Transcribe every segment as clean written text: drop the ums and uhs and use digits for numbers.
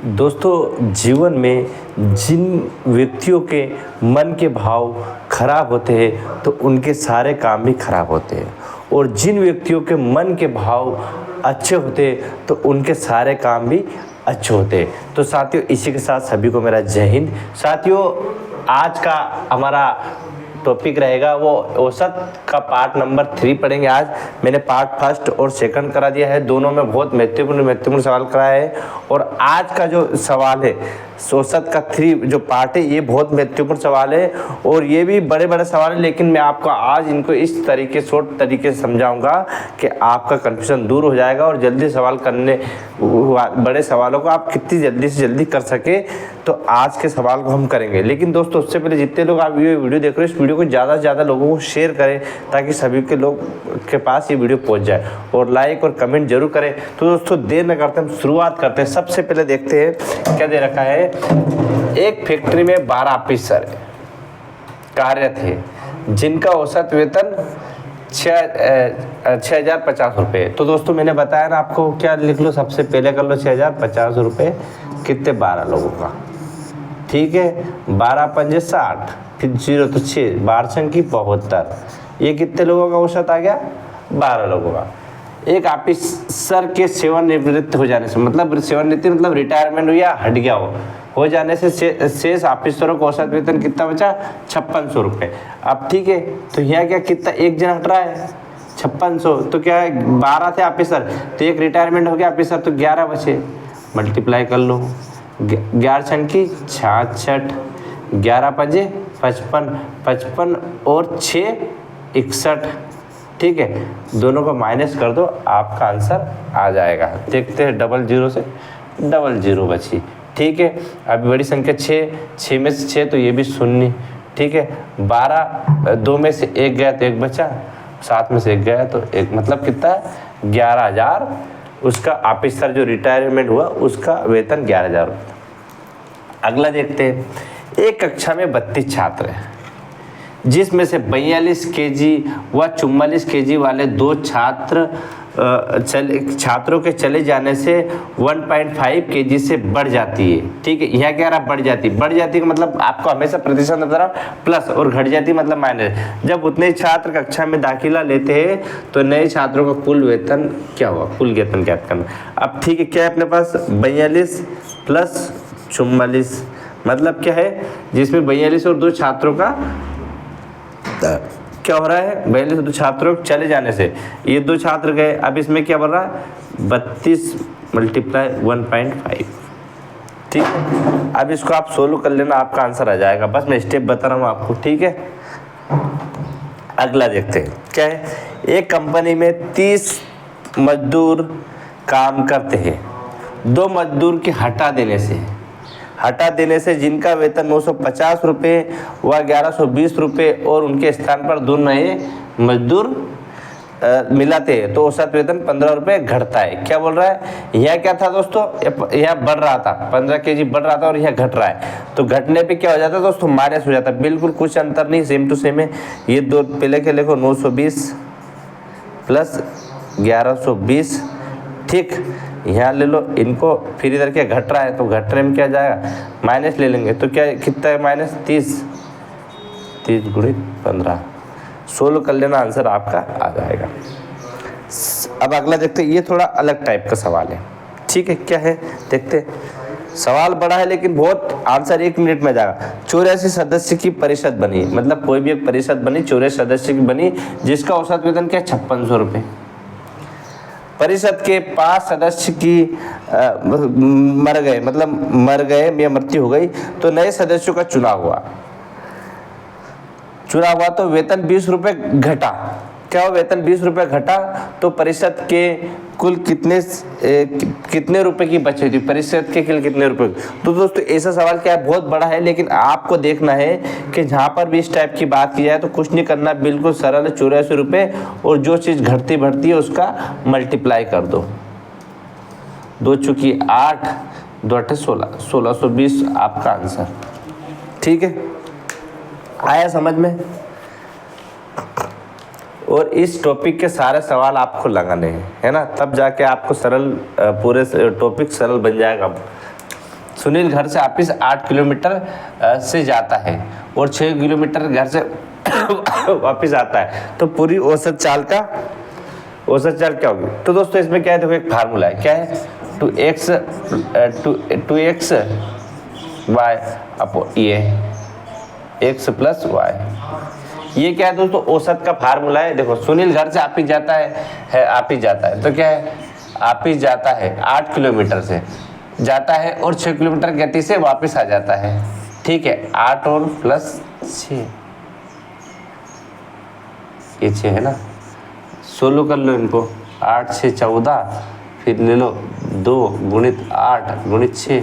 दोस्तों, जीवन में जिन व्यक्तियों के मन के भाव खराब होते हैं तो उनके सारे काम भी खराब होते हैं, और जिन व्यक्तियों के मन के भाव अच्छे होते हैं तो उनके सारे काम भी अच्छे होते हैं। तो साथियों, इसी के साथ सभी को मेरा जय हिंद। साथियों, आज का हमारा टॉपिक रहेगा वो औसत का पार्ट नंबर 3 पढ़ेंगे। आज मैंने पार्ट फर्स्ट और सेकंड करा दिया है, दोनों में बहुत महत्वपूर्ण सवाल कराया है। और आज का जो सवाल है औसत का 3 जो पार्ट है, ये बहुत महत्वपूर्ण सवाल है और ये भी बड़े बड़े सवाल है, लेकिन मैं आपको आज इनको इस तरीके शॉर्ट तरीके से समझाऊंगा कि आपका कन्फ्यूजन दूर हो जाएगा और जल्दी सवाल करने, बड़े सवालों को आप कितनी जल्दी से जल्दी कर सके। तो आज के सवाल को हम करेंगे, लेकिन दोस्तों उससे पहले जितने लोग आप ये वीडियो देख रहे हो, इस वीडियो को ज़्यादा से ज़्यादा लोगों को शेयर करें ताकि सभी के लोग के पास ये वीडियो पहुंच जाए, और लाइक और कमेंट जरूर करें। तो दोस्तों देर न करते हम शुरुआत करते हैं। सबसे पहले देखते हैं क्या दे रखा है। एक फैक्ट्री में 12 ऑफिसर कार्यरत है जिनका औसत वेतन 6,050 रुपये। तो दोस्तों मैंने बताया ना आपको, क्या लिख लो, सबसे पहले कर लो 6,050 रुपये कितने, 12 लोगों का, ठीक है। 12 पंजे 60, फिर 0 तो 6, 12 संख्या 72, ये कितने लोगों का औसत आ गया, 12 लोगों का। एक ऑफिसर के सेवानिवृत्त हो जाने से, मतलब सेवानिवृत्ति मतलब रिटायरमेंट हुआ, हट गया हो जाने से शेष ऑफिसरों को औसत वेतन कितना बचा, 5600 रुपये। अब ठीक है, तो यहाँ क्या कितना, एक जन हट रहा है 5600, तो क्या है 12 थे ऑफिसर, तो एक रिटायरमेंट हो गया ऑफिसर, तो 11 बचे, मल्टीप्लाई कर लो, 11 छंकी 66, 11 पंजे 55, 55 और 6 61, ठीक है। दोनों को माइनस कर दो, आपका आंसर आ जाएगा। देखते हैं, 00 से 00 बची, ठीक है। अभी बड़ी संख्या 6 में से 6 तो ये भी शून्य, ठीक है। 12, 2 में से 1 गया तो 1 बचा, 7 में से 1 गया तो 1, मतलब कितना है 11,000। उसका ऑफिसर जो रिटायरमेंट हुआ उसका वेतन 11,000 रुपये। अगला देखते हैं। एक कक्षा में 32 छात्र हैं जिसमें से 42 केजी व 44 केजी वाले 2 छात्रों के चले जाने से 1.5 केजी से बढ़ जाती है, ठीक है। यहाँ क्या रहा, बढ़ जाती का मतलब आपको हमेशा प्रतिशत नजर प्लस, और घट जाती मतलब माइनस। जब उतने छात्र कक्षा में दाखिला लेते हैं तो नए छात्रों का कुल वेतन क्या हुआ, कुल वेतन ज्ञात करना। अब ठीक है, क्या है अपने पास 42 प्लस 44, मतलब क्या है, जिसमें 42 और 2 छात्रों का क्या हो रहा है, 42 और 2 छात्रों चले जाने से ये 2 छात्र गए। अब इसमें क्या बढ़ रहा है, 32 मल्टीप्लाई 1.5, ठीक है। अब इसको आप सोल्व कर लेना, आपका आंसर आ जाएगा। बस मैं स्टेप बता रहा हूँ आपको, ठीक है। अगला देखते हैं क्या है। एक कंपनी में 30 मजदूर काम करते हैं। 2 मजदूर के हटा देने से जिनका वेतन 950 रुपये व 1120 रुपये और उनके स्थान पर 2 नए मजदूर मिलाते हैं तो औसत वेतन 15 रुपये घटता है। क्या बोल रहा है, यह क्या था दोस्तों, यह बढ़ रहा था, 15 केजी बढ़ रहा था और यह घट रहा है। तो घटने पे क्या हो जाता है दोस्तों, माइनस हो जाता है। बिल्कुल कुछ अंतर नहीं, सेम टू सेम है। ये 2 पहले के लिखो, 920 प्लस 1120, ठीक। यहाँ ले लो इनको, फिर इधर क्या घट रहा है, तो घटने में क्या जाएगा, माइनस ले लेंगे, तो क्या कितना है माइनस 30 गुणित 15, सोल्व कर लेना, आंसर आपका आ जाएगा। अब अगला देखते हैं, ये थोड़ा अलग टाइप का सवाल है, ठीक है। क्या है देखते हैं, सवाल बड़ा है लेकिन बहुत, आंसर 1 मिनट में जाएगा। 84 सदस्य की परिषद बनी, मतलब कोई भी एक परिषद बनी, 84 सदस्य की बनी, जिसका औसत वेतन क्या 5600 रुपये। परिषद के 5 सदस्य की मर गए या मृत्यु हो गई, तो नए सदस्यों का चुनाव हुआ तो वेतन 20 रुपये घटा। क्या हो, वेतन 20 रुपये घटा, तो परिषद के कुल कितने रुपए की बची थी, परिषद के कुल कितने रुपए। तो दोस्तों ऐसा सवाल क्या है, बहुत बड़ा है, लेकिन आपको देखना है कि जहाँ पर भी इस टाइप की बात की जाए तो कुछ नहीं करना, बिल्कुल सरल है, 84 रुपये, और जो चीज़ घटती बढ़ती है उसका मल्टीप्लाई कर दो। 2 चूँकि 8, 2 8 16, 1620 आपका आंसर, ठीक है। आया समझ में। और इस टॉपिक के सारे सवाल आपको लगाने हैं, है ना, तब जाके आपको सरल पूरे टॉपिक सरल बन जाएगा। सुनील घर से ऑफिस 8 किलोमीटर से जाता है और 6 किलोमीटर घर से वापस आता है, तो पूरी औसत चाल क्या होगी? तो दोस्तों इसमें क्या है, देखो एक फार्मूला है, क्या है, 2x y अपो ये x प्लस वाई, ये क्या है दोस्तों, औसत का फार्मूला है। देखो सुनील घर से ऑफिस जाता है तो क्या है, ऑफिस जाता है 8 किलोमीटर से जाता है और 6 किलोमीटर गति से वापस आ जाता है, ठीक है, 8 और प्लस 6, ये 6 है ना, सोल्व कर लो इनको, 8 6 14, फिर ले लो 2 गुणित 8 गुणित 6,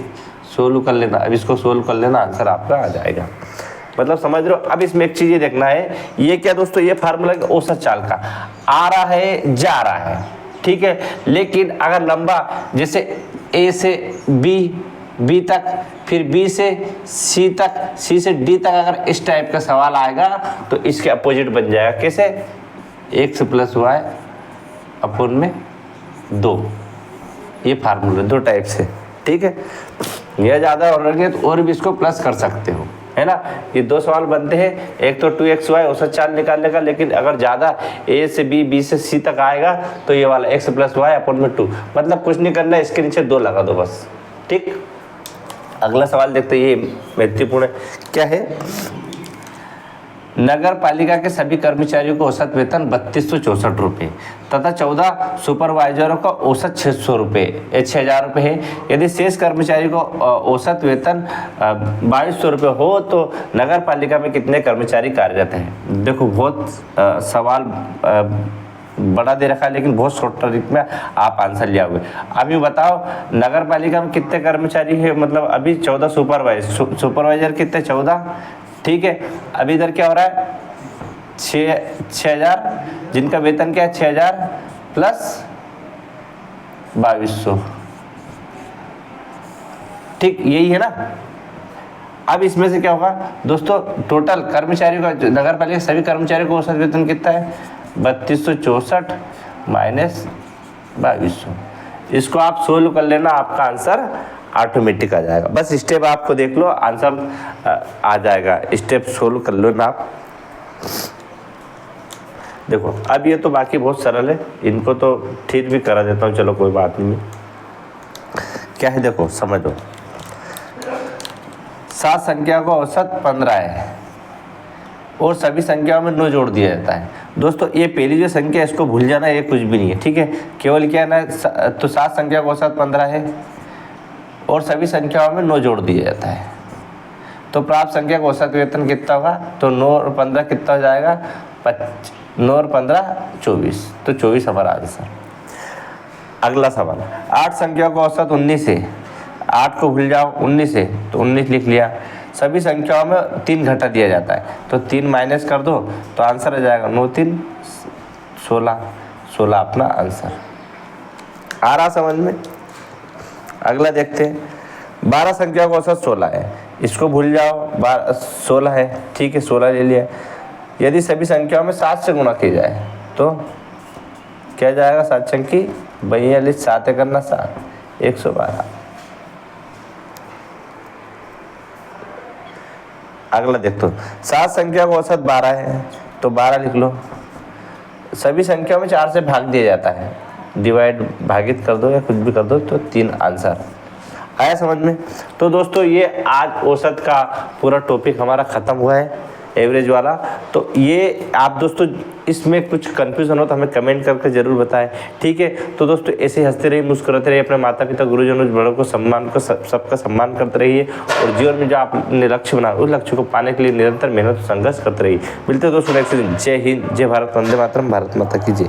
सोल्व कर लेना। अब इसको सोल्व कर लेना, आंसर आपका आ जाएगा। मतलब समझ रहे हो? अब इसमें एक चीज ये देखना है, ये क्या दोस्तों, ये फार्मूला औसत चाल का आ रहा है जा रहा है, ठीक है, लेकिन अगर लंबा जैसे ए से बी तक, फिर बी से सी तक, सी से डी तक अगर इस टाइप का सवाल आएगा तो इसके अपोजिट बन जाएगा, कैसे, x प्लस वाई अपोन में 2, ये फार्मूला 2 टाइप से, ठीक है। यह ज़्यादा और लगे तो और भी इसको प्लस कर सकते हो, है ना। ये 2 सवाल बनते हैं, एक तो 2xy औसत चाल निकालने का, लेकिन अगर ज़्यादा a से b से c तक आएगा तो ये वाला x प्लस वाई अपन में 2, मतलब कुछ नहीं करना है, इसके नीचे 2 लगा दो बस, ठीक। अगला सवाल देखते हैं, ये महत्वपूर्ण है, क्या है, नगर पालिका के सभी कर्मचारियों को औसत वेतन 3264 रुपये तथा 14 सुपरवाइजरों का औसत 600 रुपये 6000 रुपये है। यदि शेष कर्मचारी को औसत वेतन 2200 रुपये हो तो नगर पालिका में कितने कर्मचारी कार्यरत हैं? देखो बहुत सवाल बड़ा दे रखा है, लेकिन बहुत शॉर्ट ट्रिक में आप आंसर लिया हुए। अभी बताओ नगर पालिका में कितने कर्मचारी है, मतलब अभी 14 सुपरवाइजर कितने, 14, ठीक है। अभी इधर क्या हो रहा है, 6000, जिनका वेतन क्या है 6000 प्लस 2200, ठीक, यही है ना। अब इसमें से क्या होगा दोस्तों, टोटल कर्मचारियों का, नगर पालिका सभी कर्मचारियों को औसत वेतन कितना है, 3264 माइनस 2200। इसको आप सोल्व कर लेना, आपका आंसर ऑटोमेटिक आ जाएगा। बस स्टेप आपको देख लो, आंसर आ जाएगा, स्टेप सोल्व कर लो ना आप। देखो अब ये तो बाकी बहुत सरल है, इनको तो ठीक भी करा देता हूँ, चलो कोई बात नहीं। क्या है देखो समझो, 7 संख्या को औसत 15 है और सभी संख्याओं में 9 जोड़ दिया जाता है। दोस्तों ये पहली जो संख्या है इसको भूल जाना, ये कुछ भी नहीं है, ठीक है, केवल क्या है ना, तो 7 संख्या को औसत 15 है और सभी संख्याओं में 9 जोड़ दिया जाता है, तो प्राप्त संख्या का औसत वेतन कितना होगा, तो 9 और 15 कितना हो जाएगा, 9 और 15 24, तो 24 हमारा आंसर। अगला सवाल, 8 संख्या को औसत 19 है, 8 को भूल जाओ 19 है तो 19 लिख लिया, सभी संख्याओं में 3 घटा दिया जाता है, तो 3 माइनस कर दो तो आंसर आ जाएगा 9 3 16 अपना आंसर। आ रहा समझ में? अगला देखते हैं, 12 संख्या को औसत 16 है, इसको भूल जाओ, 16 है, ठीक है, 16 ले लिया। यदि सभी संख्याओं में 7 से गुणा की जाए तो क्या जाएगा, 7 चंकी 42, 7 करना 7, 112। अगला देखो, 7 संख्या को औसत 12 है तो 12 लिख लो, सभी संख्याओं में 4 से भाग दिया जाता है, डिवाइड भागित कर दो या कुछ भी कर दो, तो 3 आंसर। आया समझ में? तो दोस्तों ये आज औसत का पूरा टॉपिक हमारा ख़त्म हुआ है, एवरेज वाला। तो ये आप दोस्तों इसमें कुछ कन्फ्यूज़न हो तो हमें कमेंट करके ज़रूर बताएं, ठीक है। तो दोस्तों ऐसे हंसते रहिए, मुस्कुराते रहिए, अपने माता पिता गुरुजनों बड़ों को सम्मान को सबका सम्मान करते रहिए और जीवन में जो आपने लक्ष्य बना उस लक्ष्य को पाने के लिए निरंतर मेहनत संघर्ष करते रहिए। मिलते हैं दोस्तों नेक्स्ट दिन। जय हिंद, जय भारत, वंदे मातरम, भारत माता की जय।